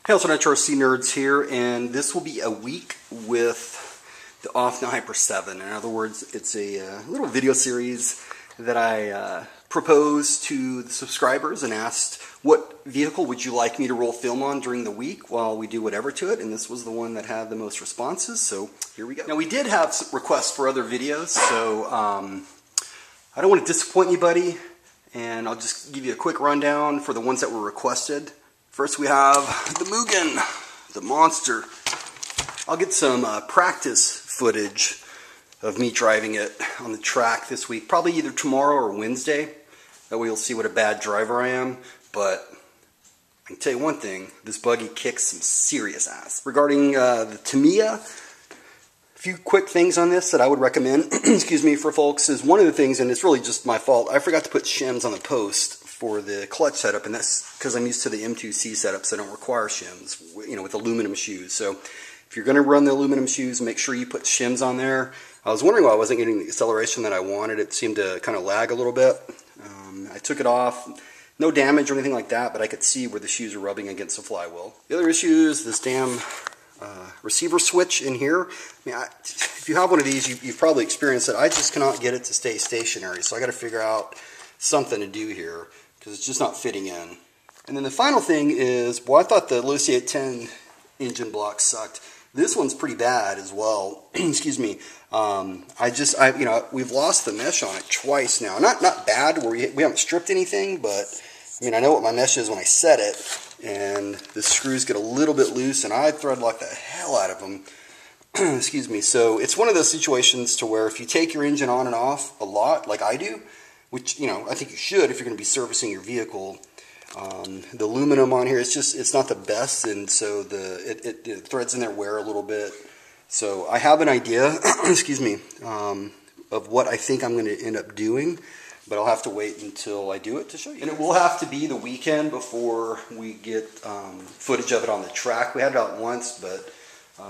Hey, also HRC Nerds here, and this will be a week with the OFNA Hyper 7. In other words, it's a little video series that I proposed to the subscribers and asked, what vehicle would you like me to roll film on during the week while we do whatever to it, and this was the one that had the most responses, so here we go. Now, we did have some requests for other videos, so I don't want to disappoint anybody, and I'll just give you a quick rundown for the ones that were requested. First we have the Mugen, the monster. I'll get some practice footage of me driving it on the track this week, probably either tomorrow or Wednesday. That way you'll see what a bad driver I am, but I can tell you one thing, this buggy kicks some serious ass. Regarding the Tamiya, a few quick things on this that I would recommend, excuse me, for folks, is one of the things, and it's really just my fault, I forgot to put shims on the post for the clutch setup, and that's because I'm used to the M2C setup, so I don't require shims, you know, with aluminum shoes. So if you're going to run the aluminum shoes, make sure you put shims on there. I was wondering why I wasn't getting the acceleration that I wanted. It seemed to kind of lag a little bit. I took it off. No damage or anything like that, but I could see where the shoes are rubbing against the flywheel. The other issue is this damn receiver switch in here. I mean, if you have one of these, you've probably experienced it. I just cannot get it to stay stationary, so I got to figure out something to do here because it's just not fitting in. And then the final thing is, well, I thought the Lucy 810 engine block sucked. This one's pretty bad as well. Excuse me. You know, we've lost the mesh on it twice now. Not bad where we haven't stripped anything, but I mean, I know what my mesh is when I set it, and the screws get a little bit loose, and I thread lock the hell out of them. Excuse me. So it's one of those situations to where if you take your engine on and off a lot, like I do, which, you know, I think you should if you're going to be servicing your vehicle. The aluminum on here, it's not the best, and so it threads in there wear a little bit. So I have an idea, excuse me, of what I think I'm going to end up doing, but I'll have to wait until I do it to show you. And it will have to be the weekend before we get footage of it on the track. We had it out once, but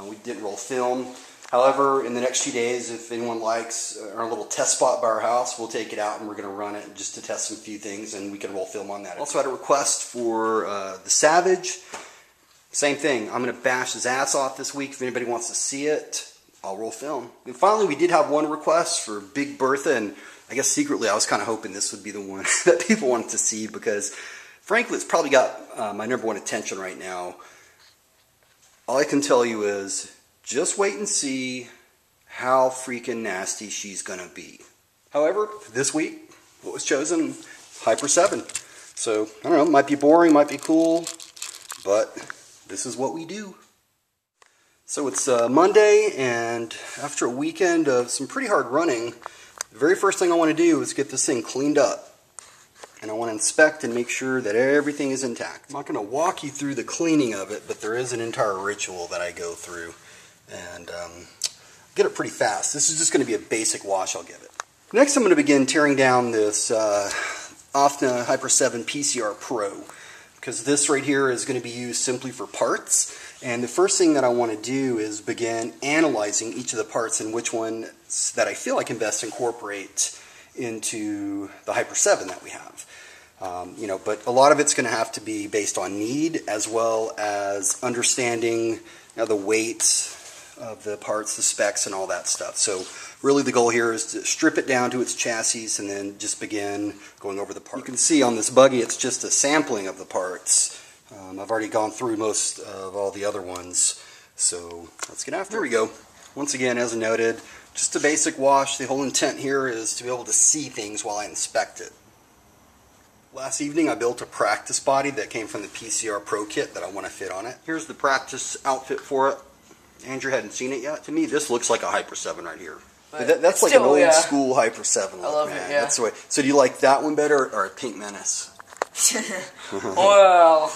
we didn't roll film. However, in the next few days, if anyone likes our little test spot by our house, we'll take it out and we're going to run it just to test some few things, and we can roll film on that. Also had a request for the Savage. Same thing. I'm going to bash his ass off this week. If anybody wants to see it, I'll roll film. And finally, we did have one request for Big Bertha, and I guess secretly I was kind of hoping this would be the one that people wanted to see because, frankly, it's probably got my #1 attention right now. All I can tell you is, just wait and see how freaking nasty she's going to be. However, this week, what was chosen? Hyper 7. So, I don't know, might be boring, might be cool, but this is what we do. So it's Monday, and after a weekend of some pretty hard running, the very first thing I want to do is get this thing cleaned up. And I want to inspect and make sure that everything is intact. I'm not going to walk you through the cleaning of it, but there is an entire ritual that I go through. And get it pretty fast. This is just going to be a basic wash I'll give it. Next I'm going to begin tearing down this OFNA Hyper 7 PCR Pro, because this right here is going to be used simply for parts. And the first thing that I want to do is begin analyzing each of the parts and which one that I feel I can best incorporate into the Hyper 7 that we have. You know, but a lot of it's going to have to be based on need as well as understanding, you know, the weights of the parts, the specs, and all that stuff. So really the goal here is to strip it down to its chassis and then just begin going over the parts. You can see on this buggy it's just a sampling of the parts. I've already gone through most of all the other ones, so let's get after it. Here we go. Once again, as noted, just a basic wash. The whole intent here is to be able to see things while I inspect it. Last evening I built a practice body that came from the PCR Pro kit that I want to fit on it. Here's the practice outfit for it. Andrew hadn't seen it yet. To me, this looks like a Hyper 7 right here. That's like still, an old school Hyper 7 look, I love man. It, yeah. That's the way. So do you like that one better or a Pink Menace? Well.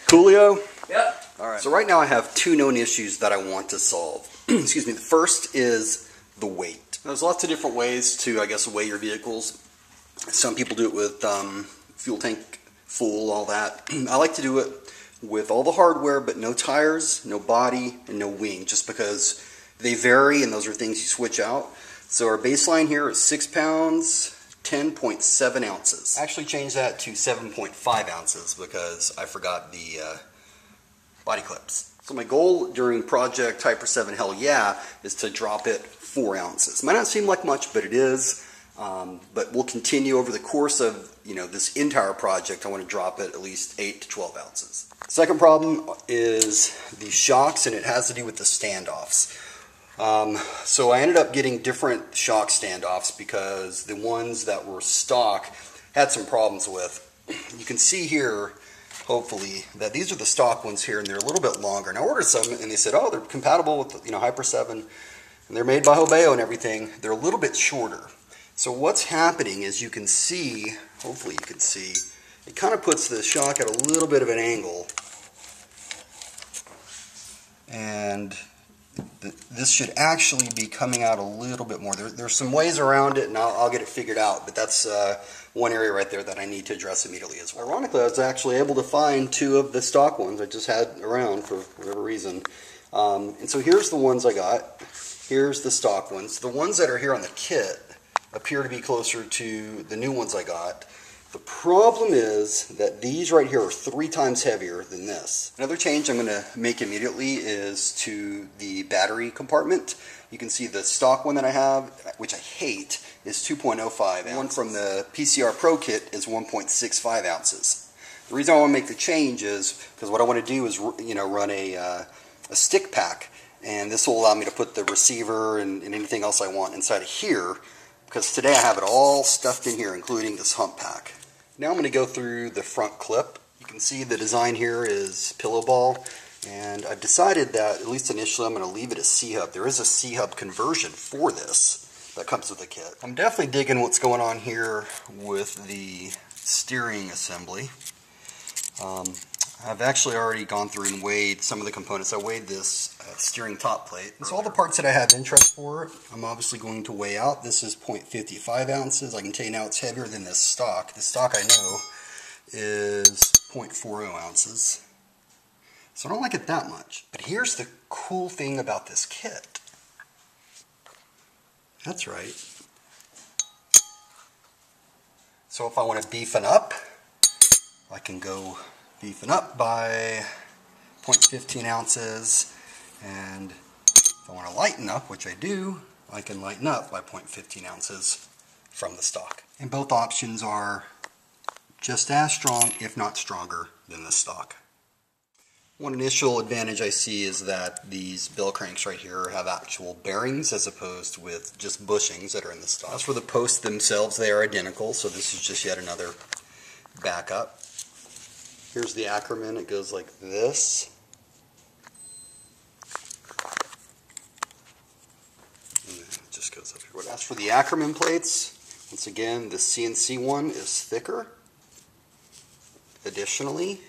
Coolio? Yep. Alright. So right now I have two known issues that I want to solve. Excuse me. The first is the weight. There's lots of different ways to, I guess, weigh your vehicles. Some people do it with fuel tank full, all that. I like to do it with all the hardware, but no tires, no body, and no wing, just because they vary, and those are things you switch out. So our baseline here is 6 pounds, 10.7 ounces. I actually changed that to 7.5 ounces because I forgot the body clips. So my goal during Project Hyper 7 Hell Yeah is to drop it 4 ounces. Might not seem like much, but it is. But we'll continue over the course of this entire project. I want to drop it at least 8 to 12 ounces. Second problem is the shocks, and it has to do with the standoffs. So I ended up getting different shock standoffs because the ones that were stock had some problems with. You can see here, hopefully, that these are the stock ones here, and they're a little bit longer. And I ordered some, and they said, oh, they're compatible with Hyper 7, and they're made by Hobeo and everything. They're a little bit shorter. So what's happening is you can see, hopefully you can see, it kind of puts the shock at a little bit of an angle. And this should actually be coming out a little bit more. There's some ways around it, and I'll get it figured out, but that's one area right there that I need to address immediately as well. Ironically, I was actually able to find 2 of the stock ones I just had around for whatever reason. And so here's the ones I got. Here's the stock ones. The ones that are here on the kit appear to be closer to the new ones I got. The problem is that these right here are 3 times heavier than this. Another change I'm going to make immediately is to the battery compartment. You can see the stock one that I have, which I hate, is 2.05 ounces. The one from the PCR Pro kit is 1.65 ounces. The reason I want to make the change is because what I want to do is run a stick pack, and this will allow me to put the receiver and anything else I want inside of here, because today I have it all stuffed in here, including this hump pack. Now I'm going to go through the front clip. You can see the design here is pillow ball, and I've decided that, at least initially, I'm going to leave it as C-hub. There is a C-hub conversion for this that comes with the kit. I'm definitely digging what's going on here with the steering assembly. I've actually already gone through and weighed some of the components. I weighed this steering top plate. So all the parts that I have interest for, I'm obviously going to weigh out. This is 0.55 ounces. I can tell you now it's heavier than this stock. The stock I know is 0.40 ounces. So I don't like it that much. But here's the cool thing about this kit. That's right. So if I want to beefing up, I can go beefing up by 0.15 ounces, and if I want to lighten up, which I do, I can lighten up by 0.15 ounces from the stock. And both options are just as strong, if not stronger, than the stock. One initial advantage I see is that these bell cranks right here have actual bearings as opposed with just bushings that are in the stock. As for the posts themselves, they are identical, so this is just yet another backup. Here's the Ackerman. It goes like this. And then it just goes up here. As for the Ackerman plates, once again, the CNC one is thicker. Additionally,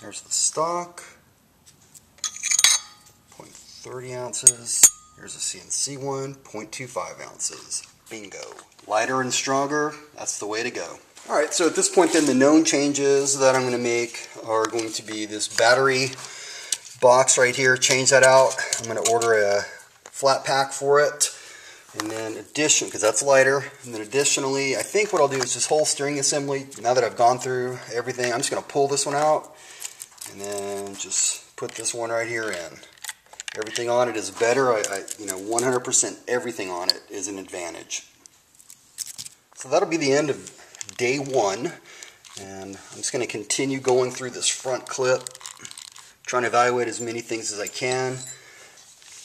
there's the stock, 0.30 ounces. Here's a CNC one, 0.25 ounces. Bingo. Lighter and stronger, that's the way to go. Alright, so at this point then the known changes that I'm going to make are going to be this battery box right here, change that out. I'm going to order a flat pack for it, and then because that's lighter, and then additionally I think what I'll do is this whole steering assembly, now that I've gone through everything, I'm just going to pull this one out and then just put this one right here in. Everything on it is better. 100% everything on it is an advantage. So that'll be the end of day 1, and I'm just going to continue going through this front clip, trying to evaluate as many things as I can.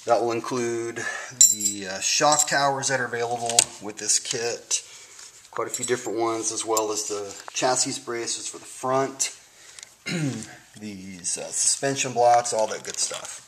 That will include the shock towers that are available with this kit, quite a few different ones, as well as the chassis braces for the front, these suspension blocks, all that good stuff.